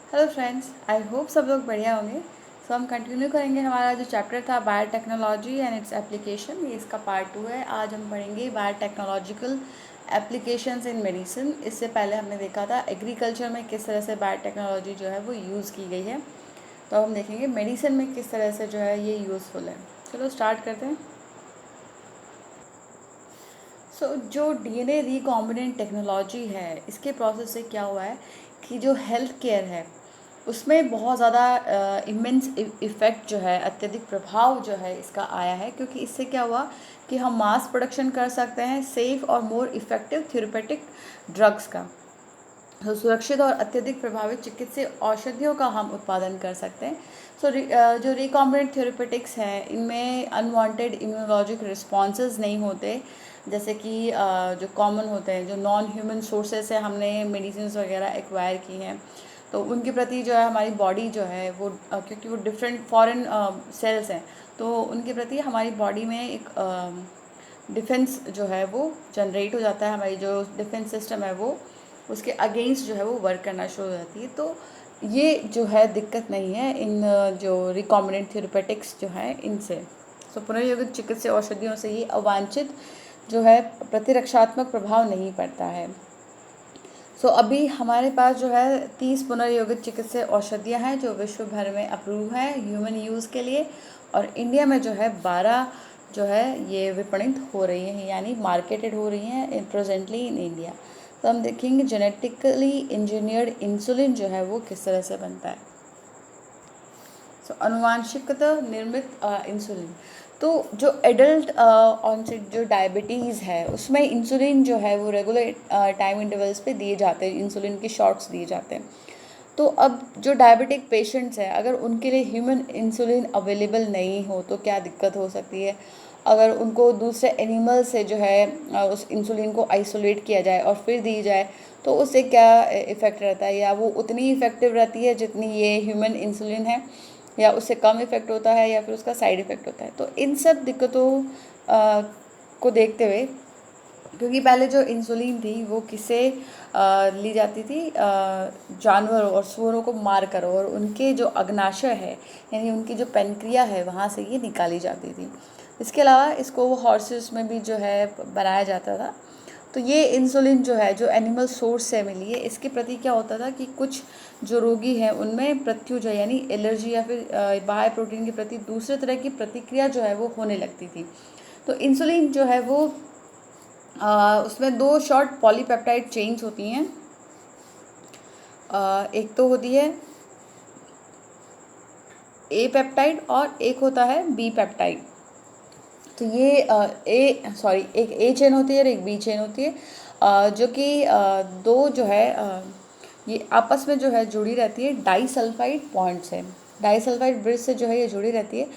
Hello friends, I hope सब लोग बढ़िया होंगे। हम कंटिन्यू करेंगे हमारा जो चैप्टर था बायोटेक्नोलॉजी एंड इट्स एप्लीकेशन। ये इसका पार्ट 2 है। आज हम पढ़ेंगे बायोटेक्नोलॉजिकल एप्लीकेशंस इन मेडिसिन। इससे पहले हमने देखा था एग्रीकल्चर में किस तरह से बायोटेक्नोलॉजी जो है वो यूज़ की गई है। तो हम देखेंगे मेडिसिन में किस तरह से जो है ये यूज़फुल है। चलो स्टार्ट करते हैं। जो डीएनए रिकॉम्बिनेंट टेक्नोलॉजी है, इसके प्रोसेस से क्या हुआ है कि जो हेल्थ केयर है उसमें बहुत ज़्यादा इमेंस इफ़ेक्ट जो है, अत्यधिक प्रभाव जो है इसका आया है। क्योंकि इससे क्या हुआ कि हम मास प्रोडक्शन कर सकते हैं सेफ और मोर इफ़ेक्टिव थेरेपेटिक ड्रग्स का। तो सुरक्षित और अत्यधिक प्रभावित चिकित्सीय औषधियों का हम उत्पादन कर सकते हैं। जो रिकॉम्बिनेंट थेरेपेटिक्स हैं, इनमें अनवांटेड इम्यूनोलॉजिक रिस्पॉन्सेज नहीं होते, जैसे कि जो कॉमन होते हैं, जो नॉन ह्यूमन सोर्सेज से हमने मेडिसिन वगैरह एक्वायर की हैं, तो उनके प्रति जो है हमारी बॉडी जो है वो क्योंकि वो डिफरेंट फॉरेन सेल्स हैं, तो उनके प्रति हमारी बॉडी में एक डिफेंस जो है वो जनरेट हो जाता है। हमारी जो डिफेंस सिस्टम है वो उसके अगेंस्ट जो है वो वर्क करना शुरू हो जाती है। तो ये जो है दिक्कत नहीं है इन जो रिकॉम्बिनेंट थेरेपेटिक्स जो है इनसे। पुनर्योगित चिकित्सीय औषधियों से ये अवांछित जो है प्रतिरक्षात्मक प्रभाव नहीं पड़ता है। अभी हमारे पास जो है 30 पुनर्योगित चिकित्सीय औषधियाँ हैं जो विश्व भर में अप्रूव हैं ह्यूमन यूज़ के लिए। और इंडिया में जो है 12 जो है ये विपणित हो रही हैं, यानी मार्केटेड हो रही हैं प्रेजेंटली इन इंडिया। तो हम देखेंगे जेनेटिकली इंजीनियर्ड इंसुलिन जो है वो किस तरह से बनता है। अनुवांशिकता निर्मित इंसुलिन। तो जो एडल्ट ऑनसेट जो डायबिटीज़ है उसमें इंसुलिन जो है वो रेगुलर टाइम इंटरवल्स पे दिए जाते हैं, इंसुलिन के शॉट्स दिए जाते हैं। तो अब जो डायबिटिक पेशेंट्स हैं, अगर उनके लिए ह्यूमन इंसुलिन अवेलेबल नहीं हो तो क्या दिक्कत हो सकती है। अगर उनको दूसरे एनिमल से जो है उस इंसुलिन को आइसोलेट किया जाए और फिर दी जाए तो उससे क्या इफ़ेक्ट रहता है, या वो उतनी इफ़ेक्टिव रहती है जितनी ये ह्यूमन इंसुलिन है, या उससे कम इफ़ेक्ट होता है, या फिर उसका साइड इफ़ेक्ट होता है। तो इन सब दिक्कतों को देखते हुए, क्योंकि पहले जो इंसुलिन थी वो किससे ली जाती थी, जानवरों और सूअरों को मार कर, और उनके जो अग्नाशय है यानी उनकी जो पेनक्रिया है वहाँ से ये निकाली जाती थी। इसके अलावा इसको वो हॉर्सेस में भी जो है बनाया जाता था। तो ये इंसुलिन जो है जो एनिमल सोर्स से मिली है, इसके प्रति क्या होता था कि कुछ जो रोगी हैं उनमें प्रत्युजय यानी एलर्जी या फिर बाह्य प्रोटीन के प्रति दूसरे तरह की प्रतिक्रिया जो है वो होने लगती थी। तो इंसुलिन जो है वो उसमें 2 शॉर्ट पॉलीपेप्टाइड चेन्स होती हैं। एक तो होती है ए पेप्टाइड और एक होता है बी पेप्टाइड। तो ये एक ए चेन होती है और एक बी चेन होती है, जो कि दो जो है ये आपस में जो है जुड़ी रहती है डाइसल्फाइड बॉन्ड से, डाइसल्फाइड ब्रिज से जो है ये जुड़ी रहती है।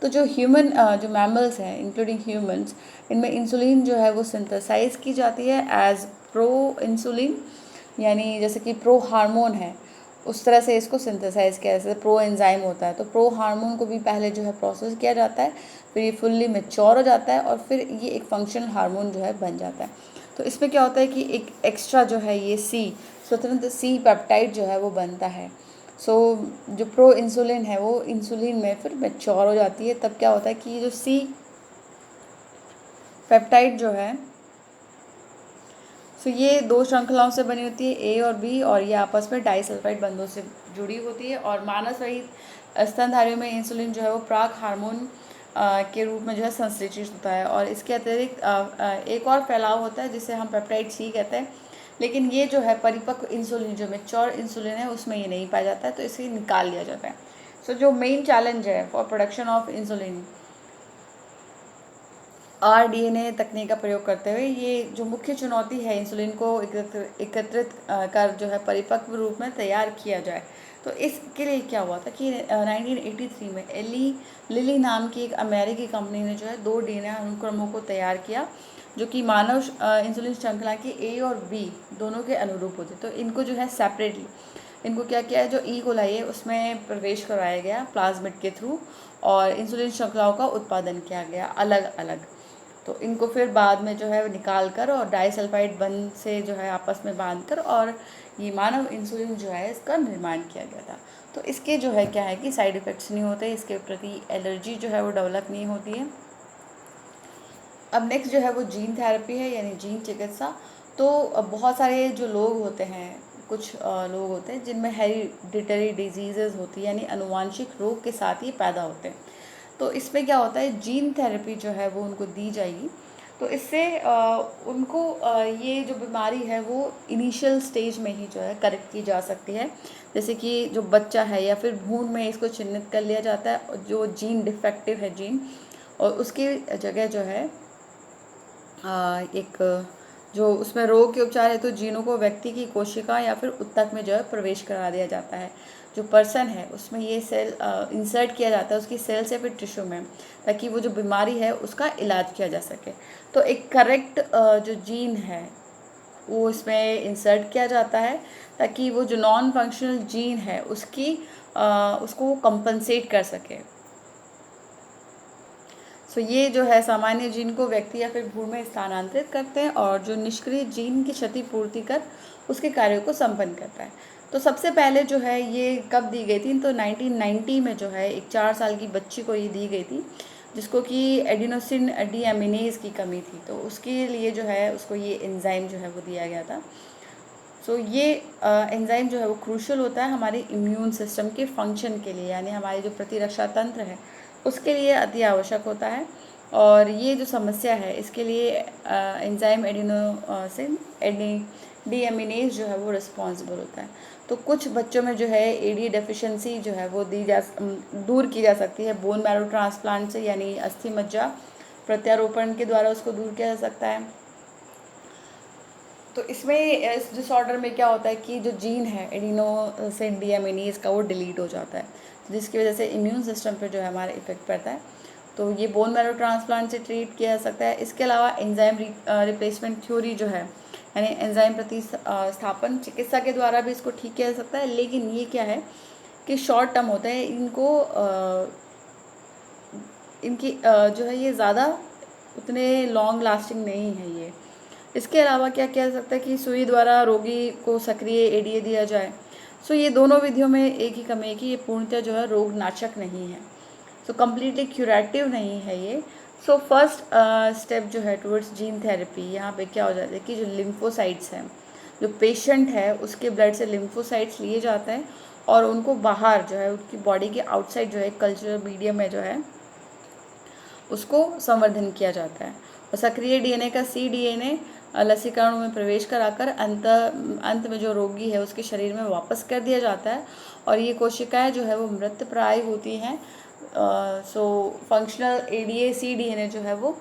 तो जो ह्यूमन जो मैमल्स हैं इंक्लूडिंग ह्यूमंस, इनमें इंसुलिन जो है वो सिंथेसाइज की जाती है एज प्रो इंसुलिन, यानी जैसे कि प्रो हार्मोन है उस तरह से इसको सिंथेसाइज किया, जैसे प्रो एंजाइम होता है तो प्रो हार्मोन को भी पहले जो है प्रोसेस किया जाता है, फिर ये फुल्ली मैच्योर हो जाता है और फिर ये एक फंक्शनल हार्मोन जो है बन जाता है। तो इसमें क्या होता है कि एक एक्स्ट्रा जो है ये स्वतंत्र सी पेप्टाइड जो है वो बनता है। जो प्रो इंसुलिन है वो इंसुलिन में फिर मैच्योर हो जाती है। तब क्या होता है कि ये जो सी पेप्टाइड जो है, ये 2 श्रृंखलाओं से बनी होती है, ए और बी, और ये आपस में डाइसल्फाइड बंधों से जुड़ी होती है। और मानव सहित स्तनधारियों में इंसुलिन जो है वो प्राक हार्मोन के रूप में जो है संश्लेषित होता है। और इसके अतिरिक्त एक और फैलाव होता है जिसे हम पेप्टाइड सी कहते हैं, लेकिन ये जो है परिपक्व इंसुलिन जो मैच्योर इंसुलिन है उसमें ये नहीं पाया जाता है, तो इसे निकाल लिया जाता है। जो मेन चैलेंज है for production of insulin, rDNA तकनीक का प्रयोग करते हुए, ये जो मुख्य चुनौती है इंसुलिन को एकत्रित कर जो है परिपक्व रूप में तैयार किया जाए। तो इसके लिए क्या हुआ था कि 1983 में लिली नाम की एक अमेरिकी कंपनी ने जो है 2 डीएनए अनुक्रमों को तैयार किया जो कि मानव इंसुलिन श्रृंखला की ए और बी दोनों के अनुरूप होते। तो इनको जो है सेपरेटली इनको क्या किया है, जो ई कोलाई है उसमें प्रवेश करवाया गया प्लाज्मिड के थ्रू, और इंसुलिन श्रृंखलाओं का उत्पादन किया गया अलग अलग। तो इनको फिर बाद में जो है निकाल कर और डाइसल्फाइड बंध से जो है आपस में बांध कर और ये मानव इंसुलिन जो है इसका निर्माण किया गया था। तो इसके जो है क्या है कि साइड इफ़ेक्ट्स नहीं होते, इसके प्रति एलर्जी जो है वो डेवलप नहीं होती है। अब नेक्स्ट जो है वो जीन थेरेपी है, यानी जीन चिकित्सा। तो बहुत सारे जो लोग होते हैं, कुछ लोग होते हैं जिनमें हेरिडिटरी डिजीज़ेज़ होती है, यानी आनुवांशिक रोग के साथ ये पैदा होते हैं। तो इसमें क्या होता है, जीन थेरेपी जो है वो उनको दी जाएगी। तो इससे उनको ये जो बीमारी है वो इनिशियल स्टेज में ही जो है करेक्ट की जा सकती है। जैसे कि जो बच्चा है या फिर भ्रूण में इसको चिन्हित कर लिया जाता है, और जो जीन डिफेक्टिव है जीन, और उसकी जगह जो है एक जो उसमें रोग के उपचार है, तो जीनों को व्यक्ति की कोशिका या फिर ऊतक में जो है प्रवेश करा दिया जाता है। जो पर्सन है उसमें ये सेल इंसर्ट किया जाता है उसकी सेल्स या फिर टिश्यू में, ताकि वो जो बीमारी है उसका इलाज किया जा सके। तो एक करेक्ट जो जीन है वो इसमें इंसर्ट किया जाता है, ताकि वो जो नॉन फंक्शनल जीन है उसको कंपनसेट कर सके। सो ये जो है सामान्य जीन को व्यक्ति या फिर भ्रूण में स्थानांतरित करते हैं, और जो निष्क्रिय जीन की क्षतिपूर्ति कर उसके कार्यों को संपन्न करता है। तो सबसे पहले जो है ये कब दी गई थी, तो 1990 में जो है एक 4 साल की बच्ची को ये दी गई थी, जिसको कि एडिनोसिन डीएमिनेज की कमी थी। तो उसके लिए जो है उसको ये एंजाइम जो है वो दिया गया था। सो ये एंजाइम जो है वो क्रूशल होता है हमारे इम्यून सिस्टम के फंक्शन के लिए, यानी हमारी जो प्रतिरक्षा तंत्र है उसके लिए अति आवश्यक होता है। और ये जो समस्या है इसके लिए एंजाइम एडिनोसिन डीएमिनेज जो है वो रिस्पॉन्सिबल होता है। तो कुछ बच्चों में जो है एडी डेफिशिएंसी जो है वो दूर की जा सकती है बोन मैरो ट्रांसप्लांट से, यानी अस्थि मज्जा प्रत्यारोपण के द्वारा उसको दूर किया जा सकता है। तो इसमें इस डिसऑर्डर में क्या होता है कि जो जीन है एडिनोसिन डीएमिनेज का वो डिलीट हो जाता है, जिसकी वजह से इम्यून सिस्टम पे जो है हमारा इफेक्ट पड़ता है। तो ये बोन मैरो ट्रांसप्लांट से ट्रीट किया जा सकता है। इसके अलावा एंजाइम रिप्लेसमेंट थ्योरी जो है, यानी एंजाइम प्रतिस्थापन चिकित्सा के द्वारा भी इसको ठीक किया जा सकता है। लेकिन ये क्या है कि शॉर्ट टर्म होता है, इनकी जो है ये ज़्यादा उतने लॉन्ग लास्टिंग नहीं है ये। इसके अलावा क्या किया जा सकता है कि सुई द्वारा रोगी को सक्रिय एडीए दिया जाए। सो ये दोनों विधियों में एक ही कमी है कि ये पूर्णतः जो है रोगनाशक नहीं है, सो कम्प्लीटली क्यूरेटिव नहीं है ये। सो फर्स्ट स्टेप जो है टुवर्ड्स जीन थेरेपी, यहाँ पे क्या हो जाता है कि जो लिम्फोसाइट्स हैं, जो पेशेंट है उसके ब्लड से लिम्फोसाइट्स लिए जाते हैं, और उनको बाहर जो है उनकी बॉडी के आउटसाइड जो है कल्चरल मीडियम में जो है उसको संवर्धन किया जाता है। और सक्रिय डीएनए का cDNA लसीकरणों में प्रवेश कराकर अंत में जो रोगी है उसके शरीर में वापस कर दिया जाता है, और ये कोशिकाएं जो है वो मृतप्राय होती हैं। सो फंक्शनल एडीए cDNA जो है वो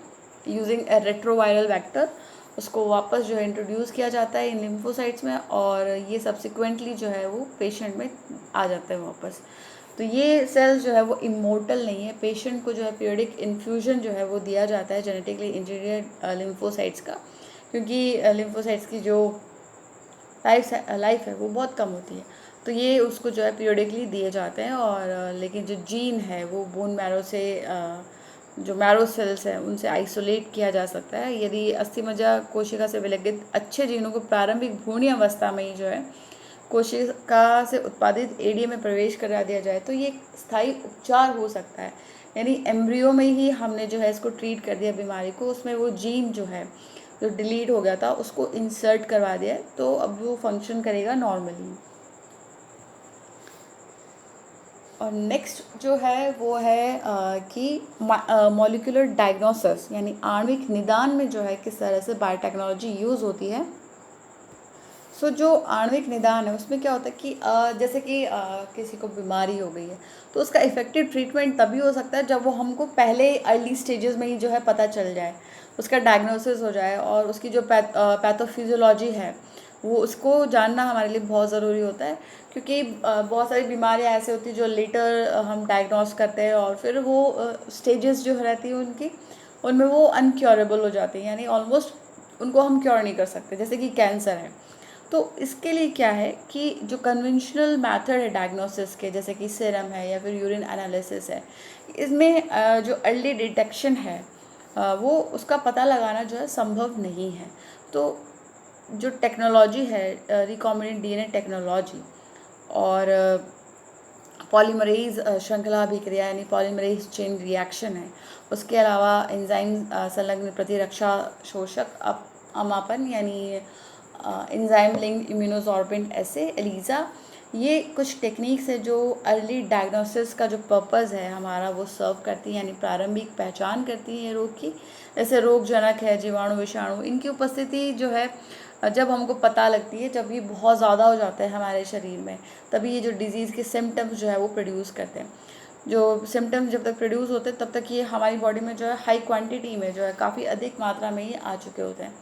यूजिंग ए रेट्रोवायरल वेक्टर उसको वापस जो है इंट्रोड्यूस किया जाता है इन लिम्फोसाइट्स में, और ये सब्सिक्वेंटली जो है वो पेशेंट में आ जाता है वापस। तो ये सेल्स जो है वो इमोर्टल नहीं है। पेशेंट को जो है पीरियडिक इन्फ्यूजन जो है वो दिया जाता है जेनेटिकली इंजीनियर्ड लिम्फोसाइट्स का, क्योंकि लिम्फोसाइट्स की जो लाइफ है वो बहुत कम होती है। तो ये उसको जो है पीरियडिकली दिए जाते हैं। और लेकिन जो जीन है वो बोन मैरो से जो मैरो सेल्स हैं उनसे आइसोलेट किया जा सकता है। यदि अस्थि मज्जा कोशिका से विलगित अच्छे जीनों को प्रारंभिक भ्रूणीय अवस्था में ही जो है कोशिका से उत्पादित एडीए में प्रवेश करा दिया जाए, तो ये स्थायी उपचार हो सकता है। यानी एम्ब्रियो में ही हमने जो है इसको ट्रीट कर दिया बीमारी को, उसमें वो जीन जो है जो डिलीट हो गया था उसको इंसर्ट करवा दिया है, तो अब वो फंक्शन करेगा नॉर्मली। और नेक्स्ट जो है वो है कि मॉलिक्यूलर डायग्नोसिस, यानी आणविक निदान में जो है किस तरह से बायोटेक्नोलॉजी यूज़ होती है। सो जो आणविक निदान है उसमें क्या होता है कि जैसे कि किसी को बीमारी हो गई है, तो उसका इफ़ेक्टिव ट्रीटमेंट तभी हो सकता है जब वो हमको पहले अर्ली स्टेजेस में ही जो है पता चल जाए, उसका डायग्नोसिस हो जाए, और उसकी जो पैथोफिजियोलॉजी है वो उसको जानना हमारे लिए बहुत ज़रूरी होता है। क्योंकि बहुत सारी बीमारियां ऐसे होती हैं जो लेटर हम डायग्नोस करते हैं, और फिर वो स्टेजेस जो रहती हैं उनकी, उनमें वो अनक्योरेबल हो जाती हैं, यानी ऑलमोस्ट उनको हम क्योर नहीं कर सकते, जैसे कि कैंसर है। तो इसके लिए क्या है कि जो कन्वेंशनल मेथड है डायग्नोसिस के, जैसे कि सीरम है या फिर यूरिन एनालिसिस है, इसमें जो अर्ली डिटेक्शन है वो उसका पता लगाना जो है संभव नहीं है। तो जो टेक्नोलॉजी है रिकॉम्बिनेंट डीएनए टेक्नोलॉजी और पॉलीमरेज श्रृंखला अभिक्रिया यानी पॉलीमरेज चेन रिएक्शन है, उसके अलावा एंजाइम संलग्न प्रतिरक्षा शोषक अमापन यानी एंजाइम लिंक्ड इम्यूनोसॉर्बेंट एसे एलिसा, ये कुछ टेक्निक्स है जो अर्ली डायग्नोसिस का जो पर्पज़ है हमारा वो सर्व करती है, यानी प्रारंभिक पहचान करती है रोग की। जैसे रोगजनक है, जीवाणु विषाणु, इनकी उपस्थिति जो है जब हमको पता लगती है, जब ये बहुत ज़्यादा हो जाता है हमारे शरीर में, तभी ये जो डिज़ीज़ के सिम्टम्स जो है वो प्रोड्यूस करते हैं। जो सिम्टम्स जब तक प्रोड्यूस होते हैं तब तक ये हमारी बॉडी में जो है हाई क्वांटिटी में जो है काफ़ी अधिक मात्रा में ये आ चुके होते हैं।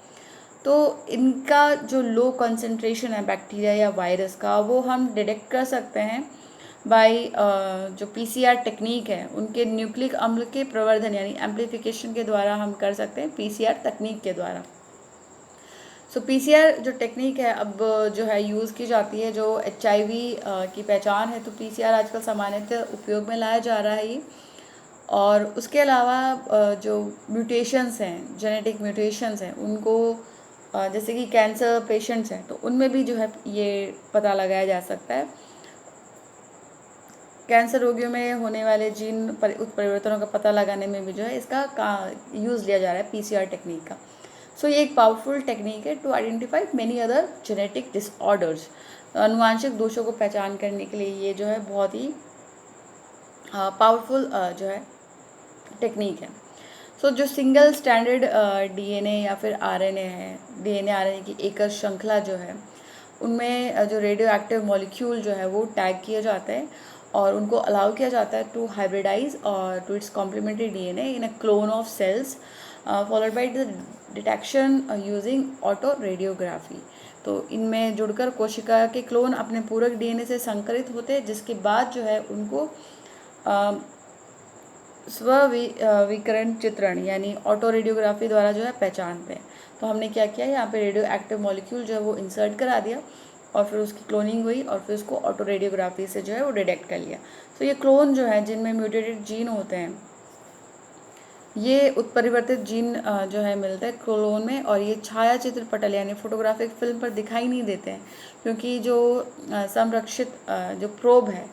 तो इनका जो लो कंसंट्रेशन है बैक्टीरिया या वायरस का, वो हम डिटेक्ट कर सकते हैं बाय जो पीसीआर टेक्निक है उनके न्यूक्लिक अम्ल के प्रवर्धन यानी एम्प्लीफिकेशन के द्वारा हम कर सकते हैं, पीसीआर तकनीक के द्वारा। सो पीसीआर जो टेक्निक है अब जो है यूज़ की जाती है जो एचआईवी की पहचान है, तो पीसीआर आजकल सामान्यतः उपयोग में लाया जा रहा है ये। और उसके अलावा जो म्यूटेशंस हैं, जेनेटिक म्यूटेशंस हैं, उनको जैसे कि कैंसर पेशेंट्स हैं तो उनमें भी जो है ये पता लगाया जा सकता है। कैंसर रोगियों में होने वाले जीन उत्परिवर्तनों का पता लगाने में भी जो है इसका यूज़ लिया जा रहा है पीसीआर टेक्निक का। सो ये एक पावरफुल टेक्निक है to identify many other genetic disorders. अनुवांशिक दोषों को पहचान करने के लिए ये जो है बहुत ही पावरफुल जो है टेक्निक है। सो जो सिंगल स्टैंडर्ड डीएनए या फिर आरएनए है, डीएनए आरएनए की एकल श्रृंखला जो है, उनमें जो रेडियो एक्टिव मॉलिक्यूल जो है वो टैग किए जाते हैं और उनको अलाउ किया जाता है टू हाइब्रिडाइज और to its complementary DNA in a clone of cells followed by the detection using autoradiography. तो इनमें जुड़कर कोशिका के क्लोन अपने पूरक डीएनए से संकरित होते हैं, जिसके बाद जो है उनको विकरण चित्रण यानी ऑटो रेडियोग्राफी द्वारा जो है पहचानते हैं। तो हमने क्या किया, यहाँ पे रेडियो एक्टिव मॉलिक्यूल जो है वो इंसर्ट करा दिया और फिर उसकी क्लोनिंग हुई और फिर उसको ऑटो रेडियोग्राफी से जो है वो डिटेक्ट कर लिया। तो ये क्लोन जो है जिनमें म्यूटेटेड जीन होते हैं, ये उत्परिवर्तित जीन जो है मिलते हैं क्लोन में, और ये छायाचित्र पटल यानी फोटोग्राफिक फिल्म पर दिखाई नहीं देते हैं, क्योंकि जो संरक्षित जो प्रोब है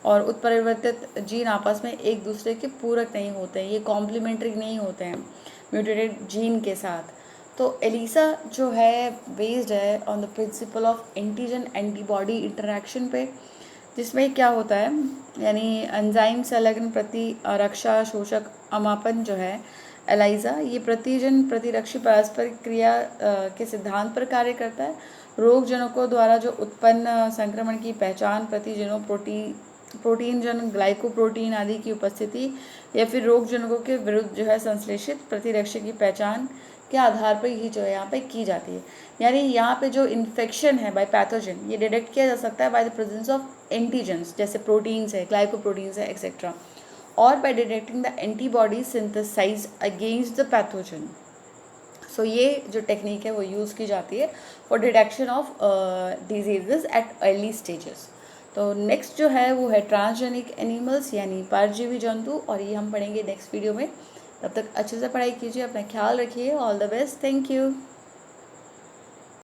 और उत्परिवर्तित जीन आपस में एक दूसरे के पूरक नहीं होते हैं, ये कॉम्प्लीमेंट्री नहीं होते हैं म्यूटेटेड जीन के साथ। तो एलिसा जो है बेस्ड है on the principle of antigen antibody interaction पे, जिसमें क्या होता है यानी एंजाइम संलग्न प्रतिरक्षा शोषक अमापन जो है एलाइजा, ये प्रतिजन प्रतिरक्षी पारस्परिक क्रिया के सिद्धांत पर कार्य करता है। रोगजनकों द्वारा जो उत्पन्न संक्रमण की पहचान प्रतिजनों प्रोटीन जन ग्लाइकोप्रोटीन आदि की उपस्थिति या फिर रोगजनकों के विरुद्ध जो है संश्लेषित प्रतिरक्षी की पहचान के आधार पर ही जो है यहाँ पे की जाती है। यानी यहाँ पे जो इन्फेक्शन है बाय पैथोजन, ये डिटेक्ट किया जा सकता है by the presence of antigens, जैसे प्रोटीन्स है, ग्लाइकोप्रोटीन्स है, एक्सेट्रा, और by detecting the antibody synthesized against the pathogen. So ये जो टेक्निक है वो यूज़ की जाती है for detection of diseases at early stages. तो नेक्स्ट जो है वो है ट्रांसजेनिक एनिमल्स यानी परजीवी जंतु, और ये हम पढ़ेंगे नेक्स्ट वीडियो में। तब तक अच्छे से पढ़ाई कीजिए, अपना ख्याल रखिए। All the best, thank you.